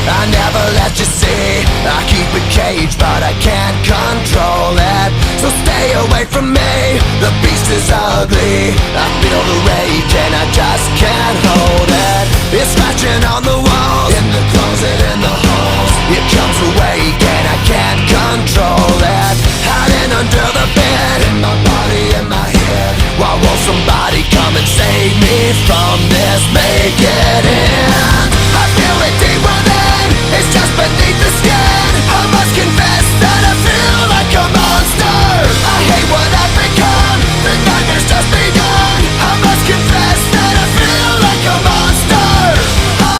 I never let you see. I keep it caged, but I can't control it. So stay away from me, the beast is ugly. I feel the rage and I just can't hold it. It's scratching on the walls, in the closet, in the halls. It comes awake and I can't control it. Hiding under the bed, in my body, in my head. Why won't somebody come and save me from this? Make it end.